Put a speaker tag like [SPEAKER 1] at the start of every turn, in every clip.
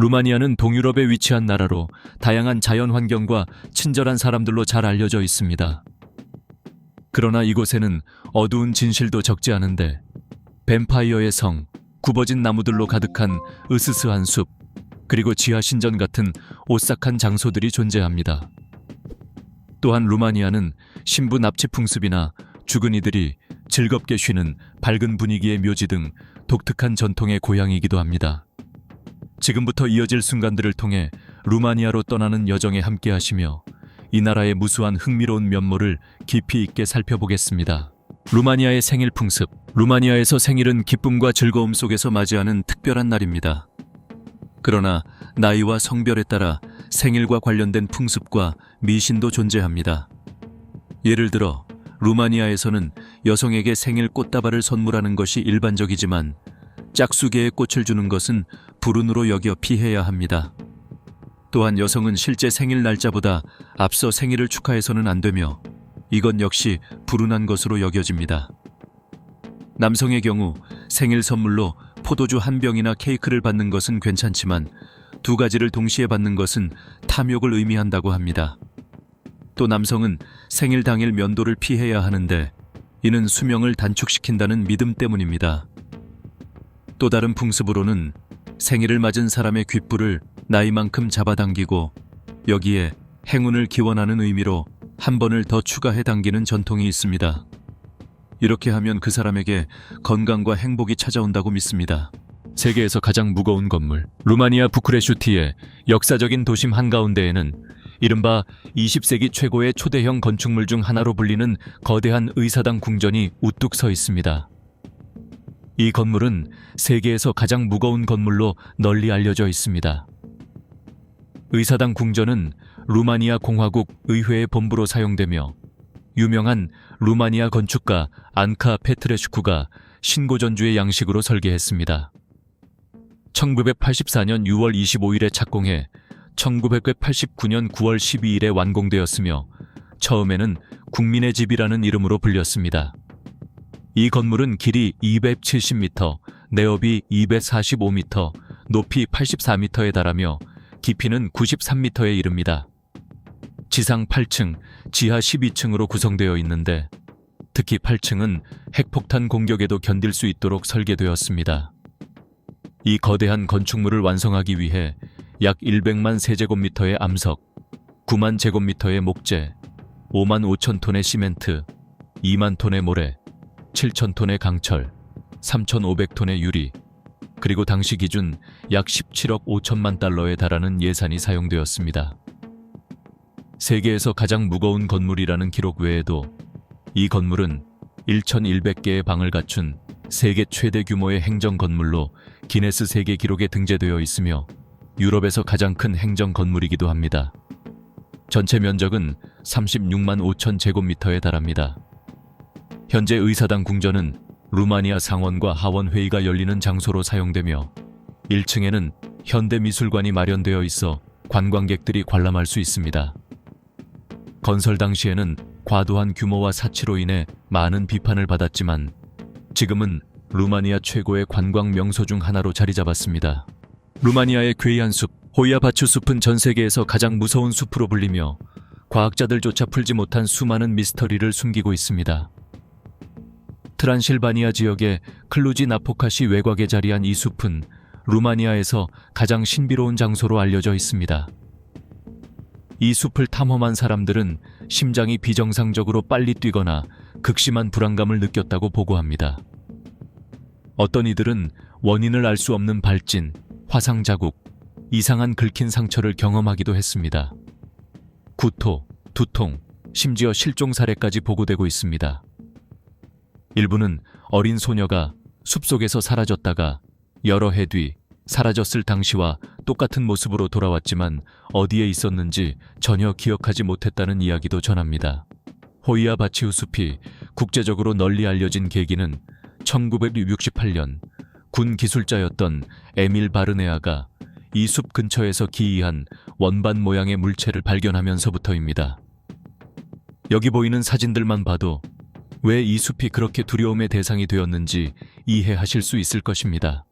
[SPEAKER 1] 루마니아는 동유럽에 위치한 나라로 다양한 자연 환경과 친절한 사람들로 잘 알려져 있습니다. 그러나 이곳에는 어두운 진실도 적지 않은데 뱀파이어의 성, 굽어진 나무들로 가득한 으스스한 숲, 그리고 지하 신전 같은 오싹한 장소들이 존재합니다. 또한 루마니아는 신부 납치 풍습이나 죽은 이들이 즐겁게 쉬는 밝은 분위기의 묘지 등 독특한 전통의 고향이기도 합니다. 지금부터 이어질 순간들을 통해 루마니아로 떠나는 여정에 함께 하시며 이 나라의 무수한 흥미로운 면모를 깊이 있게 살펴보겠습니다. 루마니아의 생일 풍습. 루마니아에서 생일은 기쁨과 즐거움 속에서 맞이하는 특별한 날입니다. 그러나 나이와 성별에 따라 생일과 관련된 풍습과 미신도 존재합니다. 예를 들어 루마니아에서는 여성에게 생일 꽃다발을 선물하는 것이 일반적이지만 짝수개의 꽃을 주는 것은 불운으로 여겨 피해야 합니다. 또한 여성은 실제 생일 날짜보다 앞서 생일을 축하해서는 안 되며 이건 역시 불운한 것으로 여겨집니다. 남성의 경우 생일 선물로 포도주 한 병이나 케이크를 받는 것은 괜찮지만 두 가지를 동시에 받는 것은 탐욕을 의미한다고 합니다. 또 남성은 생일 당일 면도를 피해야 하는데 이는 수명을 단축시킨다는 믿음 때문입니다. 또 다른 풍습으로는 생일을 맞은 사람의 귓불을 나이만큼 잡아당기고 여기에 행운을 기원하는 의미로 한 번을 더 추가해 당기는 전통이 있습니다. 이렇게 하면 그 사람에게 건강과 행복이 찾아온다고 믿습니다. 세계에서 가장 무거운 건물. 루마니아 부쿠레슈티의 역사적인 도심 한가운데에는 이른바 20세기 최고의 초대형 건축물 중 하나로 불리는 거대한 의사당 궁전이 우뚝 서 있습니다. 이 건물은 세계에서 가장 무거운 건물로 널리 알려져 있습니다. 의사당 궁전은 루마니아 공화국 의회의 본부로 사용되며 유명한 루마니아 건축가 안카 페트레슈쿠가 신고전주의 양식으로 설계했습니다. 1984년 6월 25일에 착공해 1989년 9월 12일에 완공되었으며 처음에는 국민의 집이라는 이름으로 불렸습니다. 이 건물은 길이 270m, 내업이 245m, 높이 84m에 달하며 깊이는 93m에 이릅니다. 지상 8층, 지하 12층으로 구성되어 있는데 특히 8층은 핵폭탄 공격에도 견딜 수 있도록 설계되었습니다. 이 거대한 건축물을 완성하기 위해 약 100만 세제곱미터의 암석, 9만 제곱미터의 목재, 5만 5천 톤의 시멘트, 2만 톤의 모래, 7천 톤의 강철, 3,500톤의 유리, 그리고 당시 기준 약 17억 5천만 달러에 달하는 예산이 사용되었습니다. 세계에서 가장 무거운 건물이라는 기록 외에도 이 건물은 1,100개의 방을 갖춘 세계 최대 규모의 행정 건물로 기네스 세계 기록에 등재되어 있으며 유럽에서 가장 큰 행정 건물이기도 합니다. 전체 면적은 36만 5천 제곱미터에 달합니다. 현재 의사당 궁전은 루마니아 상원과 하원 회의가 열리는 장소로 사용되며 1층에는 현대미술관이 마련되어 있어 관광객들이 관람할 수 있습니다. 건설 당시에는 과도한 규모와 사치로 인해 많은 비판을 받았지만 지금은 루마니아 최고의 관광 명소 중 하나로 자리 잡았습니다. 루마니아의 괴이한 숲, 호이아바추 숲은 전 세계에서 가장 무서운 숲으로 불리며 과학자들조차 풀지 못한 수많은 미스터리를 숨기고 있습니다. 트란실바니아 지역의 클루지 나포카시 외곽에 자리한 이 숲은 루마니아에서 가장 신비로운 장소로 알려져 있습니다. 이 숲을 탐험한 사람들은 심장이 비정상적으로 빨리 뛰거나 극심한 불안감을 느꼈다고 보고합니다. 어떤 이들은 원인을 알 수 없는 발진, 화상 자국, 이상한 긁힌 상처를 경험하기도 했습니다. 구토, 두통, 심지어 실종 사례까지 보고되고 있습니다. 일부는 어린 소녀가 숲속에서 사라졌다가 여러 해 뒤 사라졌을 당시와 똑같은 모습으로 돌아왔지만 어디에 있었는지 전혀 기억하지 못했다는 이야기도 전합니다. 호이아바치우 숲이 국제적으로 널리 알려진 계기는 1968년 군 기술자였던 에밀 바르네아가 이 숲 근처에서 기이한 원반 모양의 물체를 발견하면서부터입니다. 여기 보이는 사진들만 봐도 왜 이 숲이 그렇게 두려움의 대상이 되었는지 이해하실 수 있을 것입니다.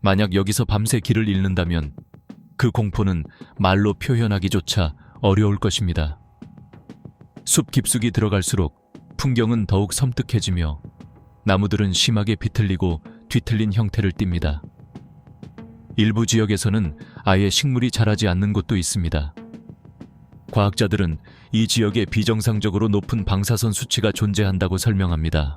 [SPEAKER 1] 만약 여기서 밤새 길을 잃는다면 그 공포는 말로 표현하기조차 어려울 것입니다. 숲 깊숙이 들어갈수록 풍경은 더욱 섬뜩해지며 나무들은 심하게 비틀리고 뒤틀린 형태를 띱니다. 일부 지역에서는 아예 식물이 자라지 않는 곳도 있습니다. 과학자들은 이 지역에 비정상적으로 높은 방사선 수치가 존재한다고 설명합니다.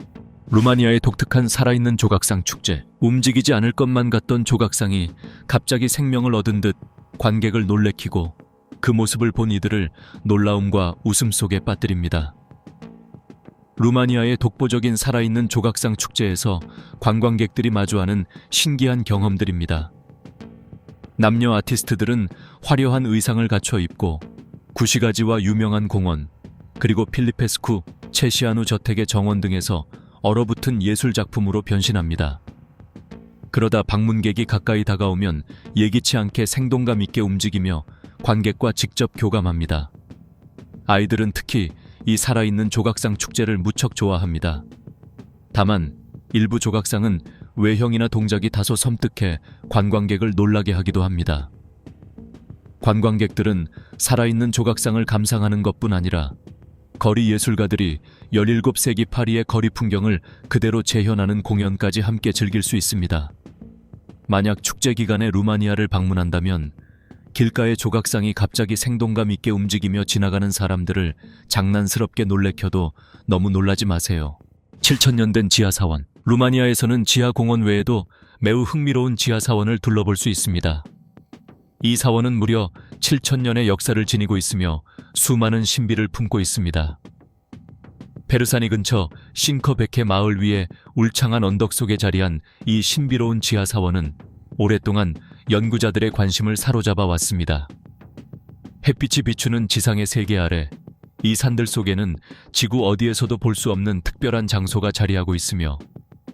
[SPEAKER 1] 루마니아의 독특한 살아있는 조각상 축제. 움직이지 않을 것만 같던 조각상이 갑자기 생명을 얻은 듯 관객을 놀래키고 그 모습을 본 이들을 놀라움과 웃음 속에 빠뜨립니다. 루마니아의 독보적인 살아있는 조각상 축제에서 관광객들이 마주하는 신기한 경험들입니다. 남녀 아티스트들은 화려한 의상을 갖춰 입고 구시가지와 유명한 공원, 그리고 필리페스쿠, 체시아누 저택의 정원 등에서 얼어붙은 예술 작품으로 변신합니다. 그러다 방문객이 가까이 다가오면 예기치 않게 생동감 있게 움직이며 관객과 직접 교감합니다. 아이들은 특히 이 살아있는 조각상 축제를 무척 좋아합니다. 다만 일부 조각상은 외형이나 동작이 다소 섬뜩해 관광객을 놀라게 하기도 합니다. 관광객들은 살아있는 조각상을 감상하는 것뿐 아니라 거리 예술가들이 17세기 파리의 거리 풍경을 그대로 재현하는 공연까지 함께 즐길 수 있습니다. 만약 축제 기간에 루마니아를 방문한다면 길가의 조각상이 갑자기 생동감 있게 움직이며 지나가는 사람들을 장난스럽게 놀래켜도 너무 놀라지 마세요. 7,000년 된 지하사원. 루마니아에서는 지하공원 외에도 매우 흥미로운 지하사원을 둘러볼 수 있습니다. 이 사원은 무려 7,000년의 역사를 지니고 있으며 수많은 신비를 품고 있습니다. 페르사니 근처 싱커베케 마을 위에 울창한 언덕 속에 자리한 이 신비로운 지하사원은 오랫동안 연구자들의 관심을 사로잡아 왔습니다. 햇빛이 비추는 지상의 세계 아래 이 산들 속에는 지구 어디에서도 볼 수 없는 특별한 장소가 자리하고 있으며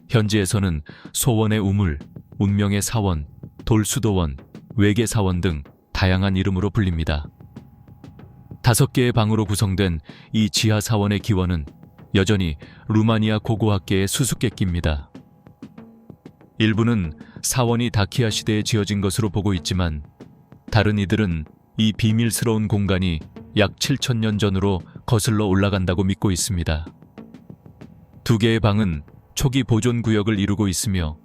[SPEAKER 1] 현지에서는 소원의 우물, 운명의 사원, 돌수도원, 외계사원 등 다양한 이름으로 불립니다. 5개의 방으로 구성된 이 지하사원의 기원은 여전히 루마니아 고고학계의 수수께끼입니다. 일부는 사원이 다키아 시대에 지어진 것으로 보고 있지만 다른 이들은 이 비밀스러운 공간이 약 7,000년 전으로 거슬러 올라간다고 믿고 있습니다. 2개의 방은 초기 보존 구역을 이루고 있으며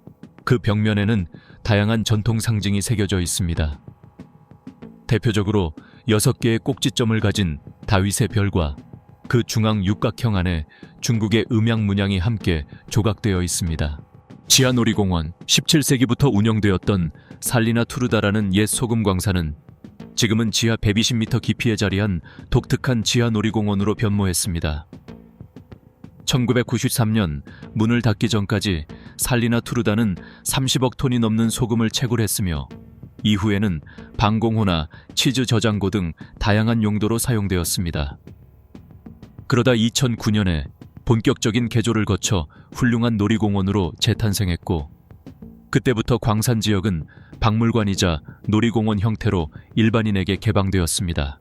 [SPEAKER 1] 그 벽면에는 다양한 전통 상징이 새겨져 있습니다. 대표적으로 6개의 꼭지점을 가진 다윗의 별과 그 중앙 육각형 안에 중국의 음양 문양이 함께 조각되어 있습니다. 지하놀이공원. 17세기부터 운영되었던 살리나 투르다라는 옛 소금 광산은 지금은 지하 120m 깊이에 자리한 독특한 지하놀이공원으로 변모했습니다. 1993년 문을 닫기 전까지 살리나 투르다는 30억 톤이 넘는 소금을 채굴했으며 이후에는 방공호나 치즈 저장고 등 다양한 용도로 사용되었습니다. 그러다 2009년에 본격적인 개조를 거쳐 훌륭한 놀이공원으로 재탄생했고 그때부터 광산 지역은 박물관이자 놀이공원 형태로 일반인에게 개방되었습니다.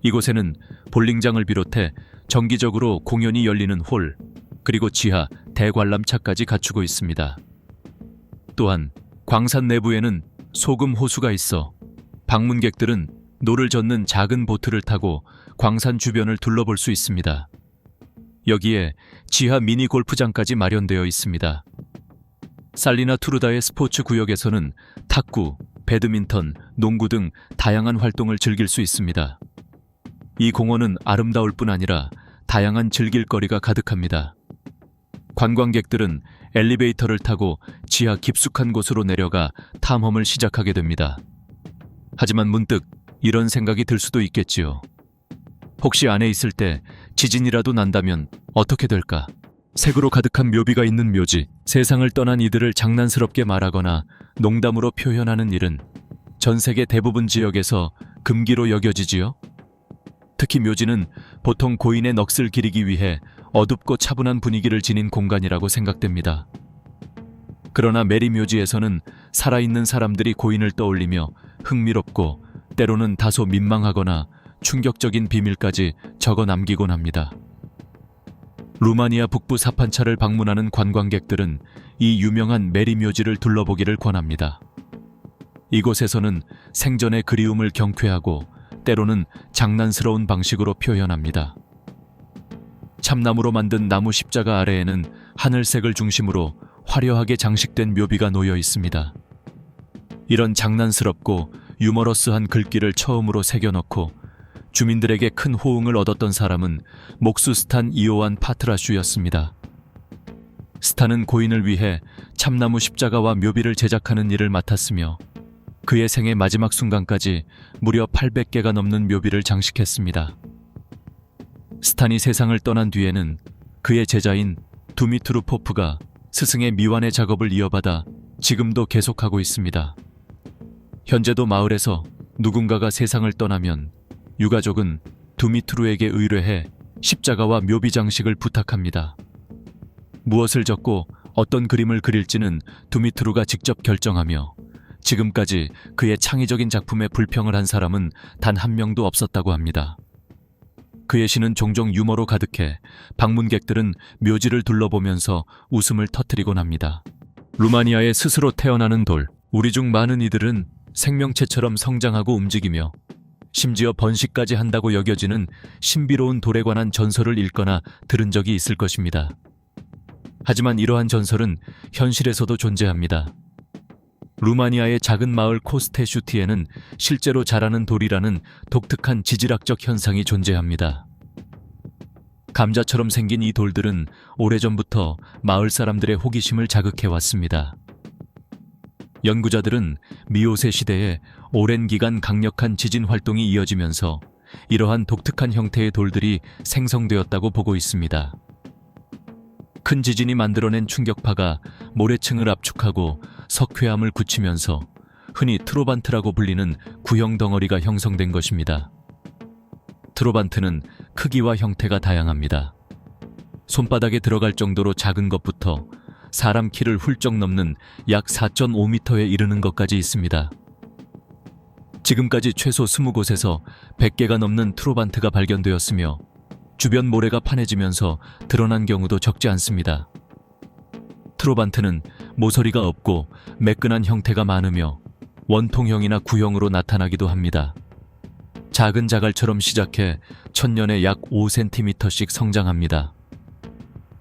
[SPEAKER 1] 이곳에는 볼링장을 비롯해 정기적으로 공연이 열리는 홀, 그리고 지하 대관람차까지 갖추고 있습니다. 또한 광산 내부에는 소금 호수가 있어 방문객들은 노를 젓는 작은 보트를 타고 광산 주변을 둘러볼 수 있습니다. 여기에 지하 미니 골프장까지 마련되어 있습니다. 살리나 투르다의 스포츠 구역에서는 탁구, 배드민턴, 농구 등 다양한 활동을 즐길 수 있습니다. 이 공원은 아름다울 뿐 아니라 다양한 즐길거리가 가득합니다. 관광객들은 엘리베이터를 타고 지하 깊숙한 곳으로 내려가 탐험을 시작하게 됩니다. 하지만 문득 이런 생각이 들 수도 있겠지요. 혹시 안에 있을 때 지진이라도 난다면 어떻게 될까? 색으로 가득한 묘비가 있는 묘지. 세상을 떠난 이들을 장난스럽게 말하거나 농담으로 표현하는 일은 전 세계 대부분 지역에서 금기로 여겨지지요. 특히 묘지는 보통 고인의 넋을 기리기 위해 어둡고 차분한 분위기를 지닌 공간이라고 생각됩니다. 그러나 메리 묘지에서는 살아있는 사람들이 고인을 떠올리며 흥미롭고 때로는 다소 민망하거나 충격적인 비밀까지 적어 남기곤 합니다. 루마니아 북부 사판차를 방문하는 관광객들은 이 유명한 메리 묘지를 둘러보기를 권합니다. 이곳에서는 생전의 그리움을 경쾌하고 때로는 장난스러운 방식으로 표현합니다. 참나무로 만든 나무 십자가 아래에는 하늘색을 중심으로 화려하게 장식된 묘비가 놓여 있습니다. 이런 장난스럽고 유머러스한 글귀를 처음으로 새겨넣고 주민들에게 큰 호응을 얻었던 사람은 목수 스탄 이오안 파트라슈였습니다. 스탄은 고인을 위해 참나무 십자가와 묘비를 제작하는 일을 맡았으며 그의 생의 마지막 순간까지 무려 800개가 넘는 묘비를 장식했습니다. 스탄이 세상을 떠난 뒤에는 그의 제자인 두미트루 포프가 스승의 미완의 작업을 이어받아 지금도 계속하고 있습니다. 현재도 마을에서 누군가가 세상을 떠나면 유가족은 두미트루에게 의뢰해 십자가와 묘비 장식을 부탁합니다. 무엇을 적고 어떤 그림을 그릴지는 두미트루가 직접 결정하며 지금까지 그의 창의적인 작품에 불평을 한 사람은 단 한 명도 없었다고 합니다. 그의 시는 종종 유머로 가득해 방문객들은 묘지를 둘러보면서 웃음을 터뜨리곤 합니다. 루마니아에 스스로 태어나는 돌, 우리 중 많은 이들은 생명체처럼 성장하고 움직이며 심지어 번식까지 한다고 여겨지는 신비로운 돌에 관한 전설을 읽거나 들은 적이 있을 것입니다. 하지만 이러한 전설은 현실에서도 존재합니다. 루마니아의 작은 마을 코스테슈티에는 실제로 자라는 돌이라는 독특한 지질학적 현상이 존재합니다. 감자처럼 생긴 이 돌들은 오래전부터 마을 사람들의 호기심을 자극해왔습니다. 연구자들은 미오세 시대에 오랜 기간 강력한 지진 활동이 이어지면서 이러한 독특한 형태의 돌들이 생성되었다고 보고 있습니다. 큰 지진이 만들어낸 충격파가 모래층을 압축하고 석회암을 굳히면서 흔히 트로반트라고 불리는 구형 덩어리가 형성된 것입니다. 트로반트는 크기와 형태가 다양합니다. 손바닥에 들어갈 정도로 작은 것부터 사람 키를 훌쩍 넘는 약 4.5m에 이르는 것까지 있습니다. 지금까지 최소 20곳에서 100개가 넘는 트로반트가 발견되었으며 주변 모래가 파내지면서 드러난 경우도 적지 않습니다. 트로반트는 모서리가 없고 매끈한 형태가 많으며 원통형이나 구형으로 나타나기도 합니다. 작은 자갈처럼 시작해 천년에 약 5cm씩 성장합니다.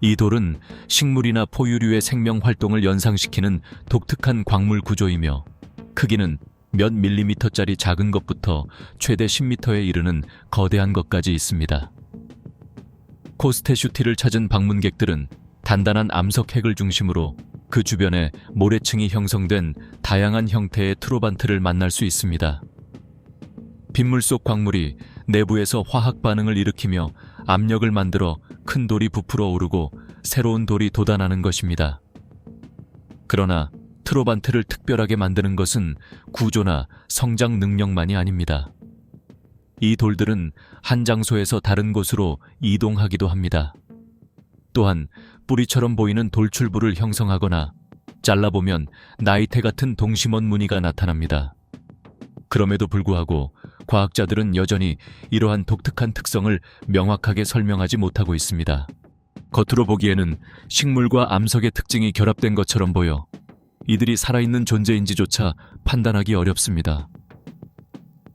[SPEAKER 1] 이 돌은 식물이나 포유류의 생명 활동을 연상시키는 독특한 광물 구조이며 크기는 몇 밀리미터짜리 작은 것부터 최대 10m에 이르는 거대한 것까지 있습니다. 코스테슈티를 찾은 방문객들은 단단한 암석핵을 중심으로 그 주변에 모래층이 형성된 다양한 형태의 트로반트를 만날 수 있습니다. 빗물 속 광물이 내부에서 화학 반응을 일으키며 압력을 만들어 큰 돌이 부풀어 오르고 새로운 돌이 돋아나는 것입니다. 그러나 트로반트를 특별하게 만드는 것은 구조나 성장 능력만이 아닙니다. 이 돌들은 한 장소에서 다른 곳으로 이동하기도 합니다. 또한 뿌리처럼 보이는 돌출부를 형성하거나 잘라보면 나이테 같은 동심원 무늬가 나타납니다. 그럼에도 불구하고 과학자들은 여전히 이러한 독특한 특성을 명확하게 설명하지 못하고 있습니다. 겉으로 보기에는 식물과 암석의 특징이 결합된 것처럼 보여 이들이 살아있는 존재인지조차 판단하기 어렵습니다.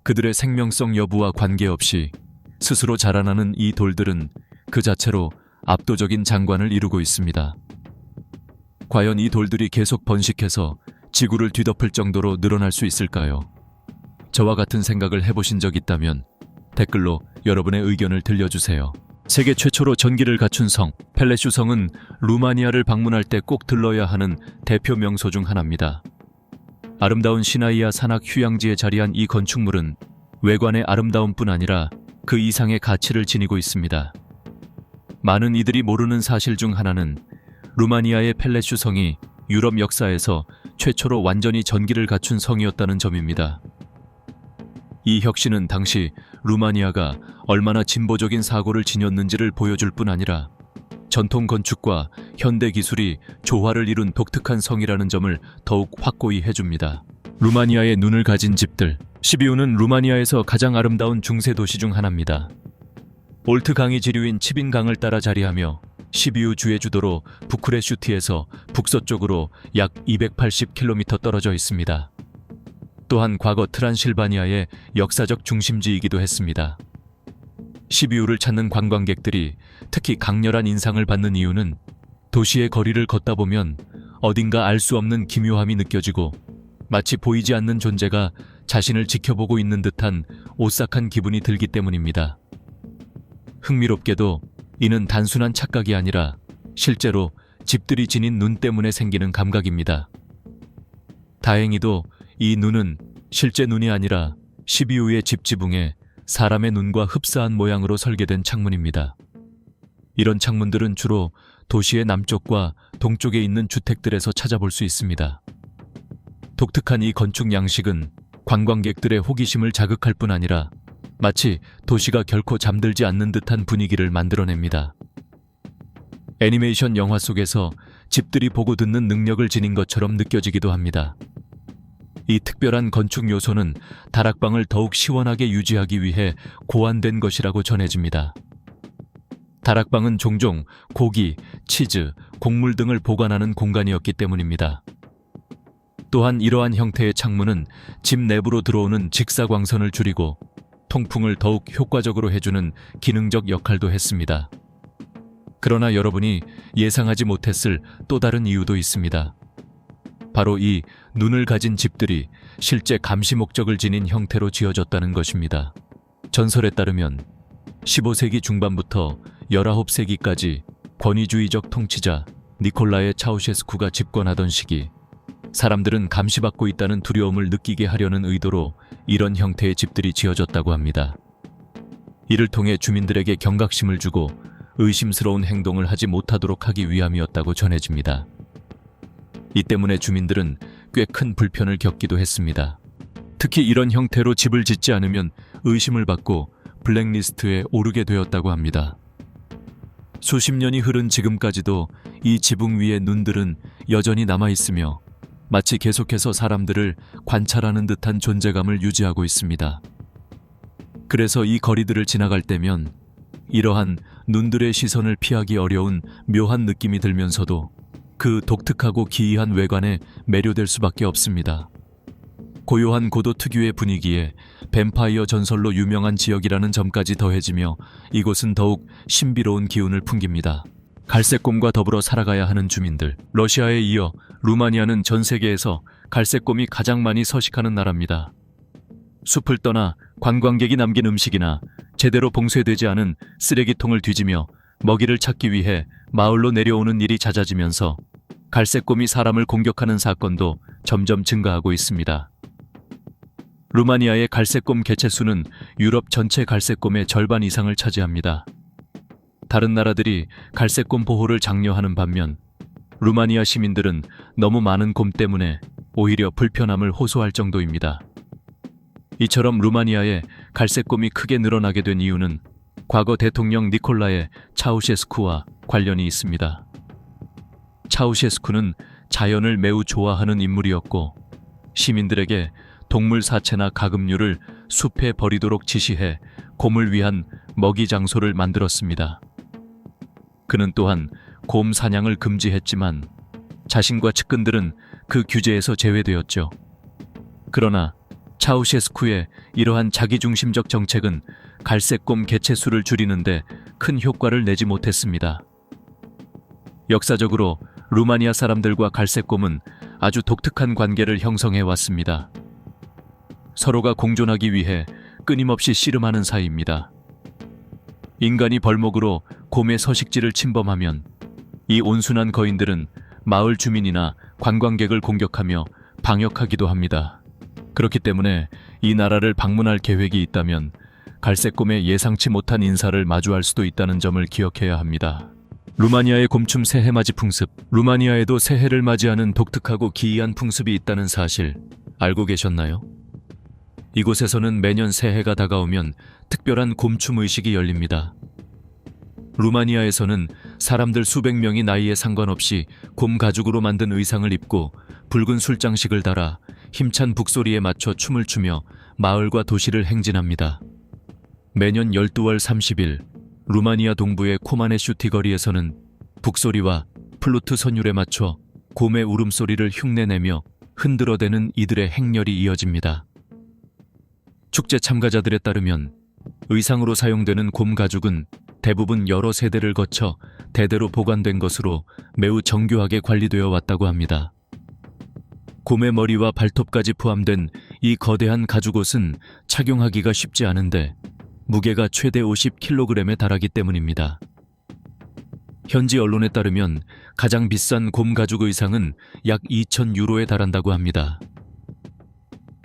[SPEAKER 1] 그들의 생명성 여부와 관계없이 스스로 자라나는 이 돌들은 그 자체로 압도적인 장관을 이루고 있습니다. 과연 이 돌들이 계속 번식해서 지구를 뒤덮을 정도로 늘어날 수 있을까요? 저와 같은 생각을 해보신 적 있다면 댓글로 여러분의 의견을 들려주세요. 세계 최초로 전기를 갖춘 성, 펠레슈 성은 루마니아를 방문할 때 꼭 들러야 하는 대표 명소 중 하나입니다. 아름다운 시나이아 산악 휴양지에 자리한 이 건축물은 외관의 아름다움뿐 아니라 그 이상의 가치를 지니고 있습니다. 많은 이들이 모르는 사실 중 하나는 루마니아의 펠레슈 성이 유럽 역사에서 최초로 완전히 전기를 갖춘 성이었다는 점입니다. 이 혁신은 당시 루마니아가 얼마나 진보적인 사고를 지녔는지를 보여줄 뿐 아니라 전통 건축과 현대 기술이 조화를 이룬 독특한 성이라는 점을 더욱 확고히 해줍니다. 루마니아의 눈을 가진 집들, 시비우는 루마니아에서 가장 아름다운 중세 도시 중 하나입니다. 올트 강이 지류인 치빈 강을 따라 자리하며 시비우 주의 주도로 부쿠레슈티에서 북서쪽으로 약 280km 떨어져 있습니다. 또한 과거 트란실바니아의 역사적 중심지이기도 했습니다. 시비우를 찾는 관광객들이 특히 강렬한 인상을 받는 이유는 도시의 거리를 걷다 보면 어딘가 알 수 없는 기묘함이 느껴지고 마치 보이지 않는 존재가 자신을 지켜보고 있는 듯한 오싹한 기분이 들기 때문입니다. 흥미롭게도 이는 단순한 착각이 아니라 실제로 집들이 지닌 눈 때문에 생기는 감각입니다. 다행히도 이 눈은 실제 눈이 아니라 시비우의 집 지붕에 사람의 눈과 흡사한 모양으로 설계된 창문입니다. 이런 창문들은 주로 도시의 남쪽과 동쪽에 있는 주택들에서 찾아볼 수 있습니다. 독특한 이 건축 양식은 관광객들의 호기심을 자극할 뿐 아니라 마치 도시가 결코 잠들지 않는 듯한 분위기를 만들어냅니다. 애니메이션 영화 속에서 집들이 보고 듣는 능력을 지닌 것처럼 느껴지기도 합니다. 이 특별한 건축 요소는 다락방을 더욱 시원하게 유지하기 위해 고안된 것이라고 전해집니다. 다락방은 종종 고기, 치즈, 곡물 등을 보관하는 공간이었기 때문입니다. 또한 이러한 형태의 창문은 집 내부로 들어오는 직사광선을 줄이고 통풍을 더욱 효과적으로 해주는 기능적 역할도 했습니다. 그러나 여러분이 예상하지 못했을 또 다른 이유도 있습니다. 바로 이 눈을 가진 집들이 실제 감시 목적을 지닌 형태로 지어졌다는 것입니다. 전설에 따르면 15세기 중반부터 19세기까지 권위주의적 통치자 니콜라의 차우셰스쿠가 집권하던 시기, 사람들은 감시받고 있다는 두려움을 느끼게 하려는 의도로 이런 형태의 집들이 지어졌다고 합니다. 이를 통해 주민들에게 경각심을 주고 의심스러운 행동을 하지 못하도록 하기 위함이었다고 전해집니다. 이 때문에 주민들은 꽤 큰 불편을 겪기도 했습니다. 특히 이런 형태로 집을 짓지 않으면 의심을 받고 블랙리스트에 오르게 되었다고 합니다. 수십 년이 흐른 지금까지도 이 지붕 위의 눈들은 여전히 남아있으며 마치 계속해서 사람들을 관찰하는 듯한 존재감을 유지하고 있습니다. 그래서 이 거리들을 지나갈 때면 이러한 눈들의 시선을 피하기 어려운 묘한 느낌이 들면서도 그 독특하고 기이한 외관에 매료될 수밖에 없습니다. 고요한 고도 특유의 분위기에 뱀파이어 전설로 유명한 지역이라는 점까지 더해지며 이곳은 더욱 신비로운 기운을 풍깁니다. 갈색곰과 더불어 살아가야 하는 주민들. 러시아에 이어 루마니아는 전 세계에서 갈색곰이 가장 많이 서식하는 나라입니다. 숲을 떠나 관광객이 남긴 음식이나 제대로 봉쇄되지 않은 쓰레기통을 뒤지며 먹이를 찾기 위해 마을로 내려오는 일이 잦아지면서 갈색곰이 사람을 공격하는 사건도 점점 증가하고 있습니다. 루마니아의 갈색곰 개체수는 유럽 전체 갈색곰의 절반 이상을 차지합니다. 다른 나라들이 갈색곰 보호를 장려하는 반면 루마니아 시민들은 너무 많은 곰 때문에 오히려 불편함을 호소할 정도입니다. 이처럼 루마니아에 갈색곰이 크게 늘어나게 된 이유는 과거 대통령 니콜라의 차우셰스쿠와 관련이 있습니다. 차우셰스쿠는 자연을 매우 좋아하는 인물이었고 시민들에게 동물 사체나 가금류를 숲에 버리도록 지시해 곰을 위한 먹이 장소를 만들었습니다. 그는 또한 곰 사냥을 금지했지만 자신과 측근들은 그 규제에서 제외되었죠. 그러나 차우셰스쿠의 이러한 자기중심적 정책은 갈색곰 개체수를 줄이는데 큰 효과를 내지 못했습니다. 역사적으로 루마니아 사람들과 갈색곰은 아주 독특한 관계를 형성해 왔습니다. 서로가 공존하기 위해 끊임없이 씨름하는 사이입니다. 인간이 벌목으로 곰의 서식지를 침범하면 이 온순한 거인들은 마을 주민이나 관광객을 공격하며 방역하기도 합니다. 그렇기 때문에 이 나라를 방문할 계획이 있다면 갈색곰의 예상치 못한 인사를 마주할 수도 있다는 점을 기억해야 합니다. 루마니아의 곰춤 새해맞이 풍습. 루마니아에도 새해를 맞이하는 독특하고 기이한 풍습이 있다는 사실 알고 계셨나요? 이곳에서는 매년 새해가 다가오면 특별한 곰춤 의식이 열립니다. 루마니아에서는 사람들 수백 명이 나이에 상관없이 곰 가죽으로 만든 의상을 입고 붉은 술장식을 달아 힘찬 북소리에 맞춰 춤을 추며 마을과 도시를 행진합니다. 매년 12월 30일 루마니아 동부의 코마네슈티 거리에서는 북소리와 플루트 선율에 맞춰 곰의 울음소리를 흉내내며 흔들어대는 이들의 행렬이 이어집니다. 축제 참가자들에 따르면 의상으로 사용되는 곰 가죽은 대부분 여러 세대를 거쳐 대대로 보관된 것으로 매우 정교하게 관리되어 왔다고 합니다. 곰의 머리와 발톱까지 포함된 이 거대한 가죽옷은 착용하기가 쉽지 않은데 무게가 최대 50kg에 달하기 때문입니다. 현지 언론에 따르면 가장 비싼 곰 가죽 의상은 약 2,000유로에 달한다고 합니다.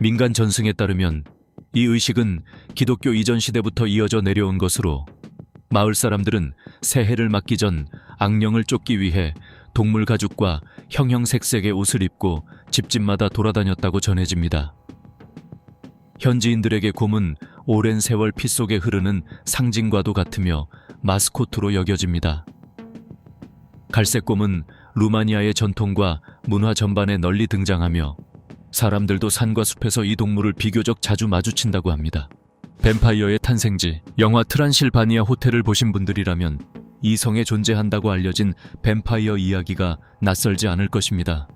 [SPEAKER 1] 민간 전승에 따르면 이 의식은 기독교 이전 시대부터 이어져 내려온 것으로 마을 사람들은 새해를 맞기 전 악령을 쫓기 위해 동물 가죽과 형형색색의 옷을 입고 집집마다 돌아다녔다고 전해집니다. 현지인들에게 곰은 오랜 세월 피 속에 흐르는 상징과도 같으며 마스코트로 여겨집니다. 갈색곰은 루마니아의 전통과 문화 전반에 널리 등장하며 사람들도 산과 숲에서 이 동물을 비교적 자주 마주친다고 합니다. 뱀파이어의 탄생지, 영화 트란실바니아 호텔을 보신 분들이라면 이 성에 존재한다고 알려진 뱀파이어 이야기가 낯설지 않을 것입니다.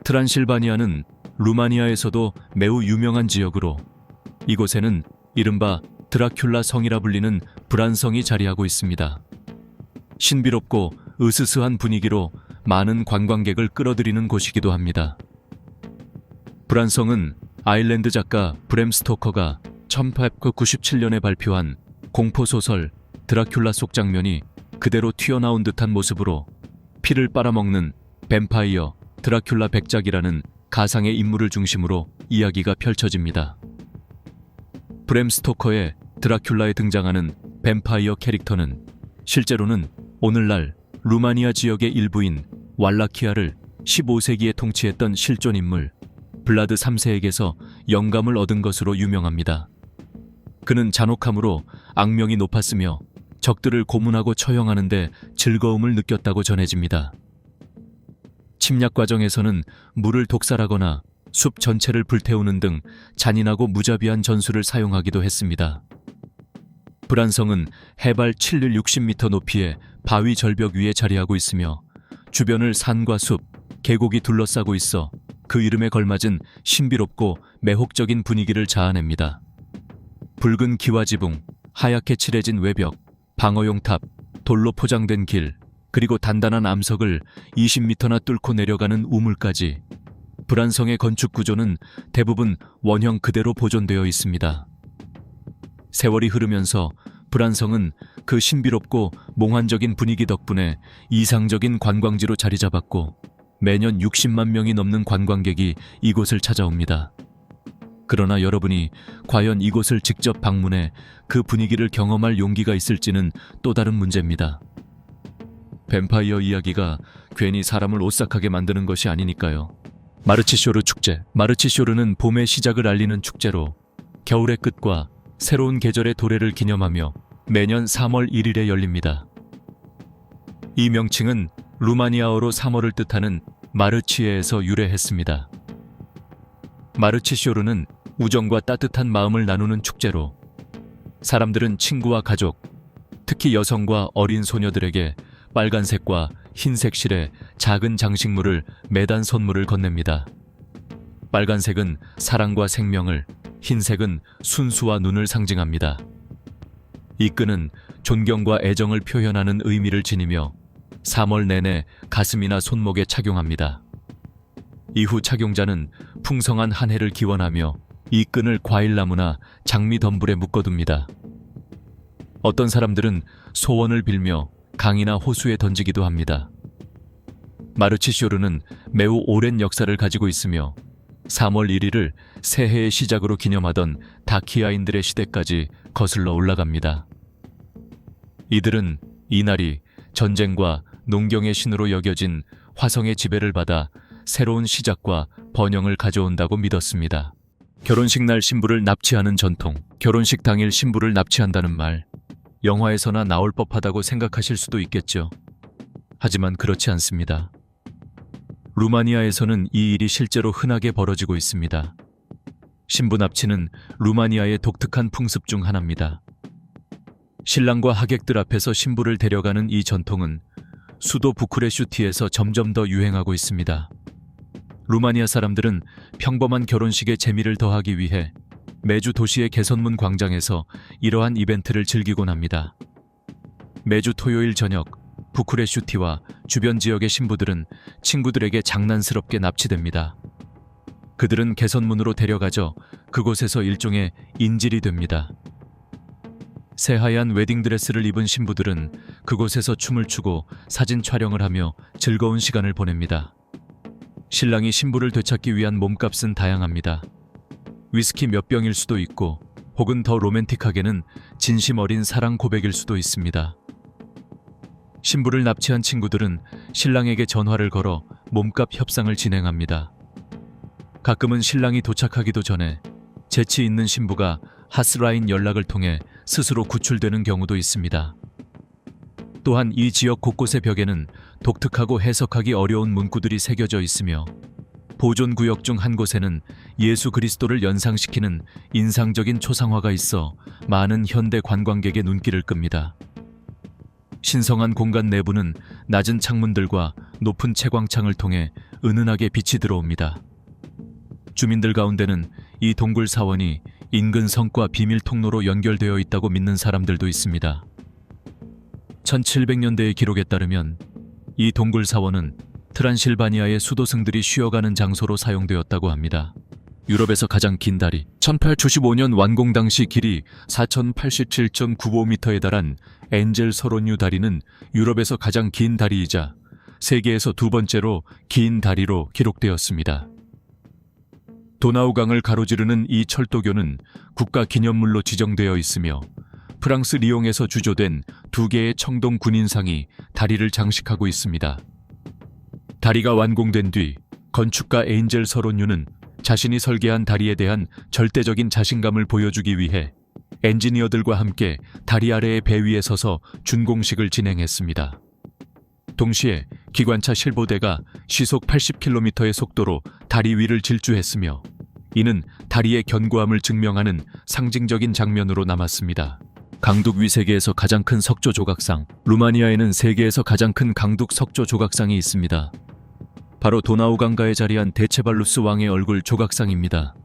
[SPEAKER 1] 트란실바니아는 루마니아에서도 매우 유명한 지역으로 이곳에는 이른바 드라큘라 성이라 불리는 브란성이 자리하고 있습니다. 신비롭고 으스스한 분위기로 많은 관광객을 끌어들이는 곳이기도 합니다. 브란성은 아일랜드 작가 브램 스토커가 1897년에 발표한 공포소설 드라큘라 속 장면이 그대로 튀어나온 듯한 모습으로 피를 빨아먹는 뱀파이어 드라큘라 백작이라는 가상의 인물을 중심으로 이야기가 펼쳐집니다. 브램 스토커의 드라큘라에 등장하는 뱀파이어 캐릭터는 실제로는 오늘날 루마니아 지역의 일부인 왈라키아를 15세기에 통치했던 실존 인물 블라드 3세에게서 영감을 얻은 것으로 유명합니다. 그는 잔혹함으로 악명이 높았으며 적들을 고문하고 처형하는 데 즐거움을 느꼈다고 전해집니다. 침략 과정에서는 물을 독살하거나 숲 전체를 불태우는 등 잔인하고 무자비한 전술을 사용하기도 했습니다. 브란성은 해발 760m 높이의 바위 절벽 위에 자리하고 있으며 주변을 산과 숲, 계곡이 둘러싸고 있어 그 이름에 걸맞은 신비롭고 매혹적인 분위기를 자아냅니다. 붉은 기와지붕, 하얗게 칠해진 외벽, 방어용 탑, 돌로 포장된 길, 그리고 단단한 암석을 20m나 뚫고 내려가는 우물까지 브란성의 건축 구조는 대부분 원형 그대로 보존되어 있습니다. 세월이 흐르면서 브란성은 그 신비롭고 몽환적인 분위기 덕분에 이상적인 관광지로 자리 잡았고 매년 60만 명이 넘는 관광객이 이곳을 찾아옵니다. 그러나 여러분이 과연 이곳을 직접 방문해 그 분위기를 경험할 용기가 있을지는 또 다른 문제입니다. 뱀파이어 이야기가 괜히 사람을 오싹하게 만드는 것이 아니니까요. 마르치쇼르 축제. 마르치쇼르는 봄의 시작을 알리는 축제로 겨울의 끝과 새로운 계절의 도래를 기념하며 매년 3월 1일에 열립니다. 이 명칭은 루마니아어로 3월을 뜻하는 마르치에에서 유래했습니다. 마르치쇼르는 우정과 따뜻한 마음을 나누는 축제로 사람들은 친구와 가족, 특히 여성과 어린 소녀들에게 빨간색과 흰색 실에 작은 장식물을 매단 선물을 건넵니다. 빨간색은 사랑과 생명을, 흰색은 순수와 눈을 상징합니다. 이 끈은 존경과 애정을 표현하는 의미를 지니며 3월 내내 가슴이나 손목에 착용합니다. 이후 착용자는 풍성한 한 해를 기원하며 이 끈을 과일나무나 장미 덤불에 묶어둡니다. 어떤 사람들은 소원을 빌며 강이나 호수에 던지기도 합니다. 마르치쇼르는 매우 오랜 역사를 가지고 있으며 3월 1일을 새해의 시작으로 기념하던 다키아인들의 시대까지 거슬러 올라갑니다. 이들은 이날이 전쟁과 농경의 신으로 여겨진 화성의 지배를 받아 새로운 시작과 번영을 가져온다고 믿었습니다. 결혼식 날 신부를 납치하는 전통. 결혼식 당일 신부를 납치한다는 말, 영화에서나 나올 법하다고 생각하실 수도 있겠죠. 하지만 그렇지 않습니다. 루마니아에서는 이 일이 실제로 흔하게 벌어지고 있습니다. 신부 납치는 루마니아의 독특한 풍습 중 하나입니다. 신랑과 하객들 앞에서 신부를 데려가는 이 전통은 수도 부쿠레슈티에서 점점 더 유행하고 있습니다. 루마니아 사람들은 평범한 결혼식의 재미를 더하기 위해 매주 도시의 개선문 광장에서 이러한 이벤트를 즐기곤 합니다. 매주 토요일 저녁 부쿠레슈티와 주변 지역의 신부들은 친구들에게 장난스럽게 납치됩니다. 그들은 개선문으로 데려가져 그곳에서 일종의 인질이 됩니다. 새하얀 웨딩드레스를 입은 신부들은 그곳에서 춤을 추고 사진 촬영을 하며 즐거운 시간을 보냅니다. 신랑이 신부를 되찾기 위한 몸값은 다양합니다. 위스키 몇 병일 수도 있고 혹은 더 로맨틱하게는 진심 어린 사랑 고백일 수도 있습니다. 신부를 납치한 친구들은 신랑에게 전화를 걸어 몸값 협상을 진행합니다. 가끔은 신랑이 도착하기도 전에 재치 있는 신부가 핫라인 연락을 통해 스스로 구출되는 경우도 있습니다. 또한 이 지역 곳곳의 벽에는 독특하고 해석하기 어려운 문구들이 새겨져 있으며 보존구역 중 한 곳에는 예수 그리스도를 연상시키는 인상적인 초상화가 있어 많은 현대 관광객의 눈길을 끕니다. 신성한 공간 내부는 낮은 창문들과 높은 채광창을 통해 은은하게 빛이 들어옵니다. 주민들 가운데는 이 동굴 사원이 인근 성과 비밀 통로로 연결되어 있다고 믿는 사람들도 있습니다. 1700년대의 기록에 따르면 이 동굴 사원은 트란실바니아의 수도승들이 쉬어가는 장소로 사용되었다고 합니다. 유럽에서 가장 긴 다리, 1895년 완공 당시 길이 4087.95m에 달한 엔젤 서론유 다리는 유럽에서 가장 긴 다리이자 세계에서 두 번째로 긴 다리로 기록되었습니다. 도나우강을 가로지르는 이 철도교는 국가기념물로 지정되어 있으며 프랑스 리옹에서 주조된 두 개의 청동 군인상이 다리를 장식하고 있습니다. 다리가 완공된 뒤 건축가 엔젤 서론유는 자신이 설계한 다리에 대한 절대적인 자신감을 보여주기 위해 엔지니어들과 함께 다리 아래의 배 위에 서서 준공식을 진행했습니다. 동시에 기관차 실보대가 시속 80km의 속도로 다리 위를 질주했으며 이는 다리의 견고함을 증명하는 상징적인 장면으로 남았습니다. 강둑 위 세계에서 가장 큰 석조 조각상, 루마니아에는 세계에서 가장 큰 강둑 석조 조각상이 있습니다. 바로 도나우강가에 자리한 데체발루스 왕의 얼굴 조각상입니다.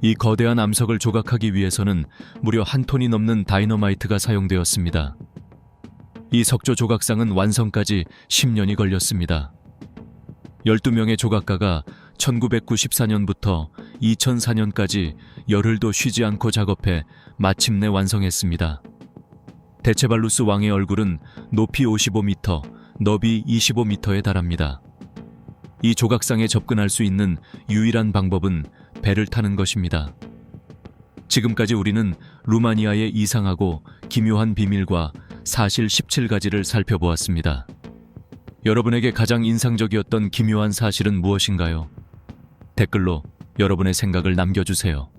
[SPEAKER 1] 이 거대한 암석을 조각하기 위해서는 무려 1톤이 넘는 다이너마이트가 사용되었습니다. 이 석조 조각상은 완성까지 10년이 걸렸습니다. 12명의 조각가가 1994년부터 2004년까지 열흘도 쉬지 않고 작업해 마침내 완성했습니다. 데체발루스 왕의 얼굴은 높이 55m, 너비 25m에 달합니다. 이 조각상에 접근할 수 있는 유일한 방법은 배를 타는 것입니다. 지금까지 우리는 루마니아의 이상하고 기묘한 비밀과 사실 17가지를 살펴보았습니다. 여러분에게 가장 인상적이었던 기묘한 사실은 무엇인가요? 댓글로 여러분의 생각을 남겨주세요.